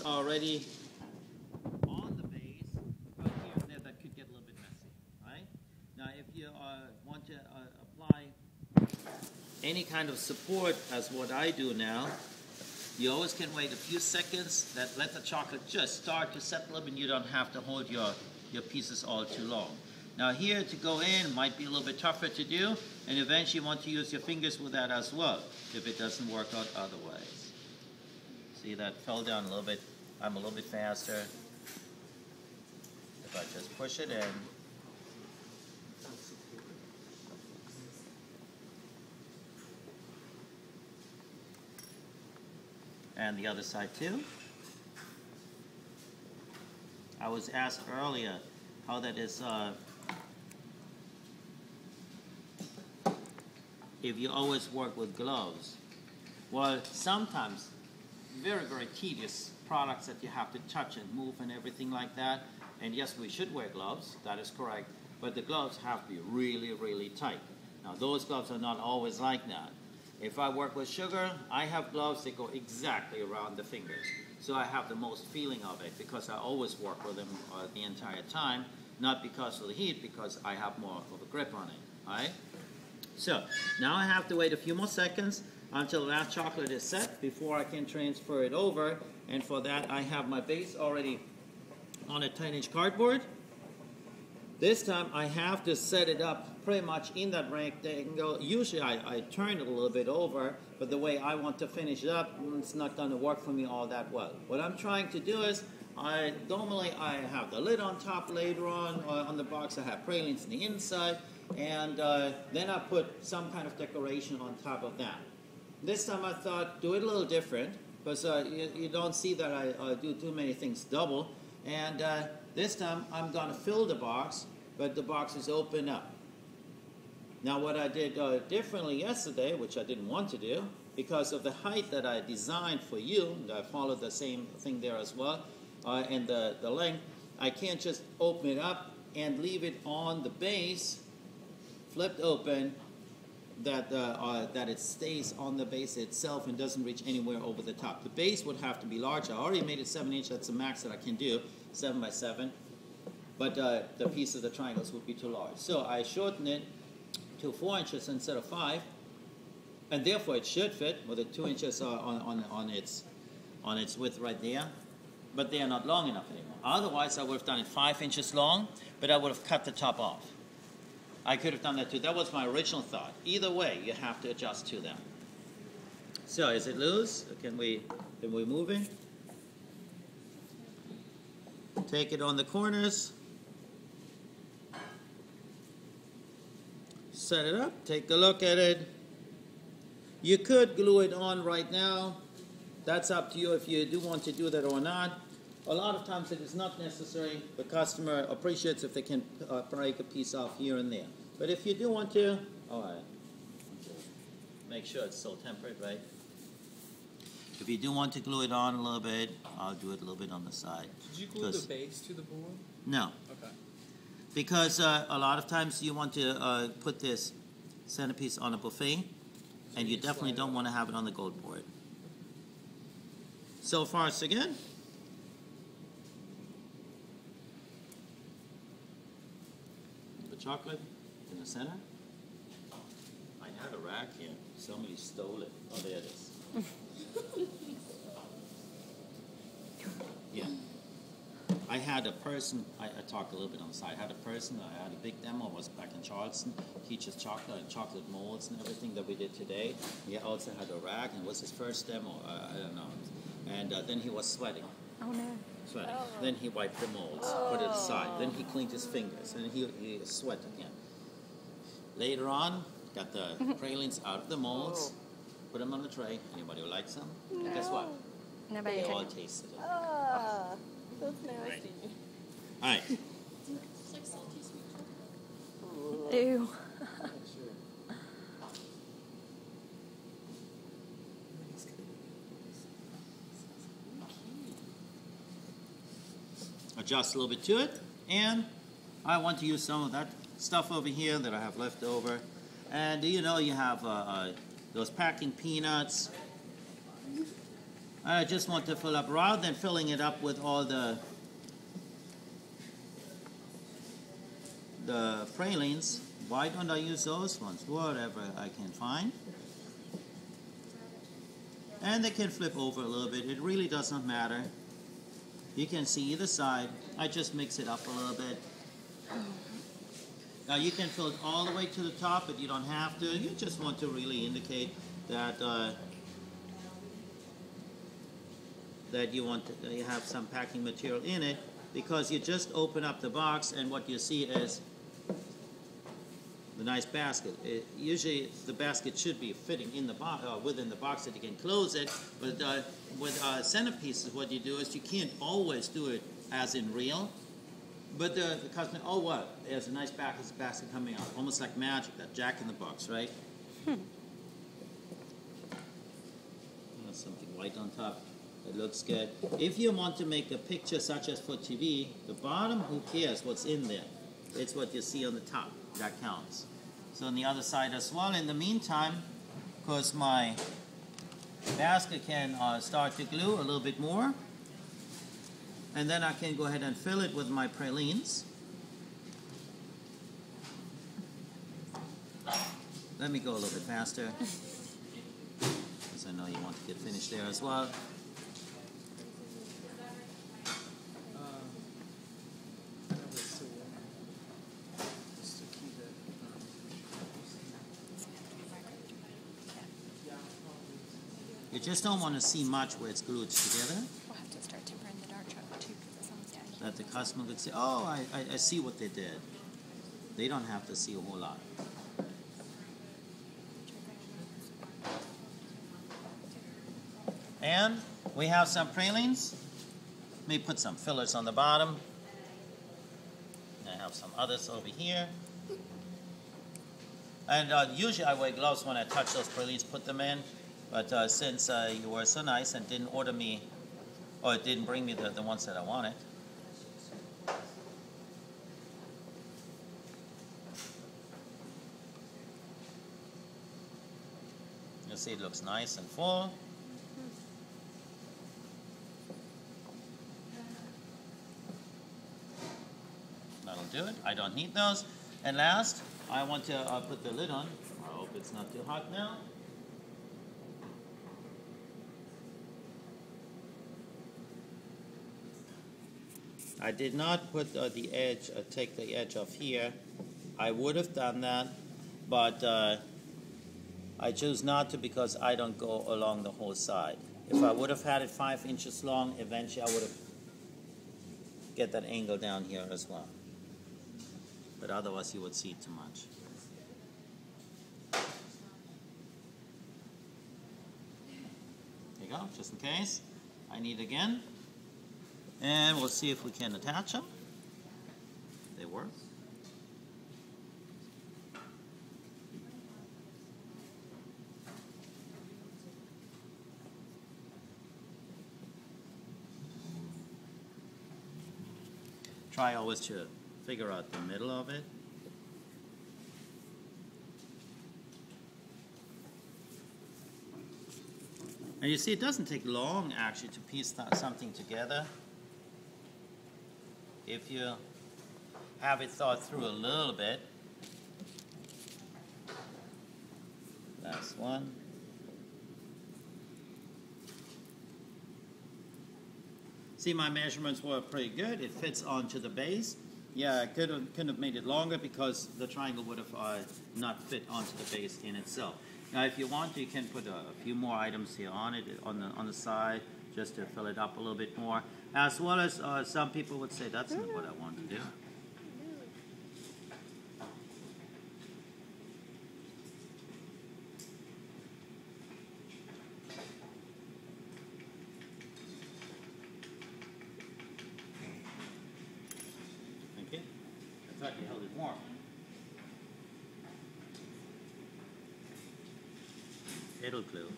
already on the base, but here and there that could get a little bit messy, right? Now if you want to apply any kind of support as what I do now, you always can wait a few seconds, let the chocolate just start to settle up and you don't have to hold your pieces all too long. Now here to go in might be a little bit tougher to do, and eventually you want to use your fingers with that as well if it doesn't work out otherwise. See, that fell down a little bit. I'm a little bit faster. If I just push it in. And the other side too. I was asked earlier how that is, if you always work with gloves. Well, sometimes very, very tedious products that you have to touch and move and everything like that. And yes, we should wear gloves, that is correct, but the gloves have to be really, really tight. Now those gloves are not always like that. If I work with sugar, I have gloves that go exactly around the fingers. So I have the most feeling of it because I always work with them the entire time, not because of the heat, because I have more of a grip on it, all right? So now I have to wait a few more seconds until that chocolate is set before I can transfer it over. And for that, I have my base already on a 10-inch cardboard. This time I have to set it up pretty much in that rectangle. Usually I turn it a little bit over, but the way I want to finish it up, it's not going to work for me all that well. What I'm trying to do is, normally I have the lid on top later on the box. I have pralines on the inside, and then I put some kind of decoration on top of that. This time I thought, do it a little different, because you don't see that I do too many things double. And this time I'm going to fill the box, but the box is open up. Now what I did differently yesterday, which I didn't want to do, because of the height that I designed for you, and I followed the same thing there as well, and the length, I can't just open it up and leave it on the base, flipped open, that it stays on the base itself and doesn't reach anywhere over the top. The base would have to be larger. I already made it 7-inch, that's the max that I can do, 7 by 7. But the piece of the triangles would be too large. So I shortened it to 4 inches instead of 5, and therefore it should fit with the 2 inches on its width right there. But they are not long enough anymore. Otherwise I would have done it 5 inches long, but I would have cut the top off. I could have done that too. That was my original thought. Either way, you have to adjust to them. So is it loose? Can we move it? Take it on the corners. Set it up. Take a look at it. You could glue it on right now. That's up to you if you do want to do that or not. A lot of times it is not necessary. The customer appreciates if they can break a piece off here and there. But if you do want to, all right, make sure it's still tempered, right? If you do want to glue it on a little bit, I'll do it a little bit on the side. Did you glue the base to the board? No. Okay. Because a lot of times you want to put this centerpiece on a buffet, and you definitely don't want to have it on the gold board. So far, so good. The chocolate in the center. I had a rack here. Somebody stole it. Oh, there it is. Yeah. I had a person, I talked a little bit on the side, I had a person, I had a big demo, was back in Charleston, teaches chocolate and chocolate molds and everything that we did today. He also had a rack, and it was his first demo, I don't know. And then he was sweating. Oh no. Sweating. Oh. Then he wiped the molds, put it aside. Then he cleaned his fingers, and he sweat again. Later on, got the pralines out of the molds, put them on the tray. Anybody who likes them? No. Guess what? Nobody. They all tasted it. That's nasty. All right. It's like salty sweet chocolate. Ew. Adjust a little bit to it, and I want to use some of that stuff over here that I have left over. And you know, you have those packing peanuts. I just want to fill up, rather than filling it up with all the pralines. Why don't I use those ones? Whatever I can find. And they can flip over a little bit. It really does not matter. You can see either side. I just mix it up a little bit. Now you can fill it all the way to the top, but you don't have to. You just want to really indicate that that you have some packing material in it, because you just open up the box and what you see is the nice basket. Usually the basket should be fitting in the within the box that you can close it, but with centerpieces what you do is you can't always do it as in real. But the customer, oh what, there's a nice basket coming out, almost like magic, that Jack in the Box, right? There's something white on top. It looks good. If you want to make a picture such as for TV, the bottom, who cares what's in there? It's what you see on the top that counts. So on the other side as well. In the meantime, because my basket can start to glue a little bit more, and then I can go ahead and fill it with my pralines. Let me go a little bit faster, because I know you want to get finished there as well. You just don't want to see much where it's glued together. We'll have to start tempering the dark chocolate too, because it sounds good. That the customer could say, oh, I see what they did. They don't have to see a whole lot. And we have some pralines. Let me put some fillers on the bottom. I have some others over here. And usually I wear gloves when I touch those pralines, put them in. But since you were so nice and didn't order me, or didn't bring me the ones that I wanted. You'll see it looks nice and full. That'll do it. I don't need those. And last, I want to put the lid on. I hope it's not too hot now. I did not put the edge, take the edge off here. I would have done that, but I choose not to because I don't go along the whole side. If I would have had it 5 inches long, eventually I would have get that angle down here as well. But otherwise you would see it too much. There you go, just in case. I need again. And we'll see if we can attach them. They work. Try always to figure out the middle of it. And you see, it doesn't take long actually to piece something together. If you have it thought through a little bit. Last one. See, my measurements were pretty good. It fits onto the base. Yeah, I couldn't have made it longer because the triangle would have not fit onto the base in itself. Now, if you want to, you can put a few more items here on it, on the side, just to fill it up a little bit more. As well as some people would say, that's not what I want to do. Okay, I thought you held it warm. It'll glue.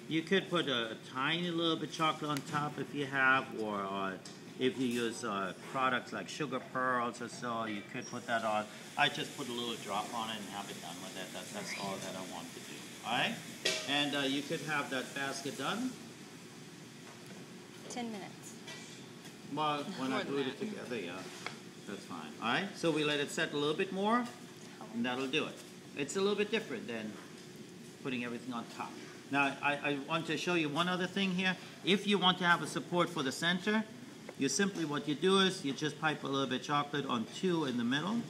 You could put a tiny little bit of chocolate on top if you have, or if you use products like sugar pearls or so, you could put that on. I just put a little drop on it and have it done with it. That's all that I want to do. All right, and you could have that basket done. 10 minutes. Well, when I More than glued it that. together, yeah, that's fine. All right, so we let it set a little bit more, and that'll do it. It's a little bit different than putting everything on top. Now, I want to show you one other thing here. If you want to have a support for the center, you simply, what you do is you just pipe a little bit of chocolate on 2 in the middle.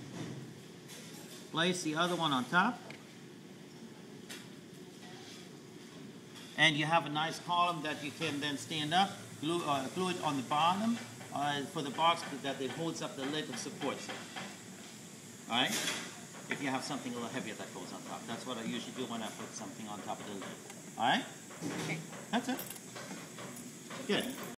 Place the other one on top. And you have a nice column that you can then stand up, glue it on the bottom for the box that it holds up the lid and supports it. All right? If you have something a little heavier that goes on top. That's what I usually do when I put something on top of the lid. All right? Okay. That's it. Good.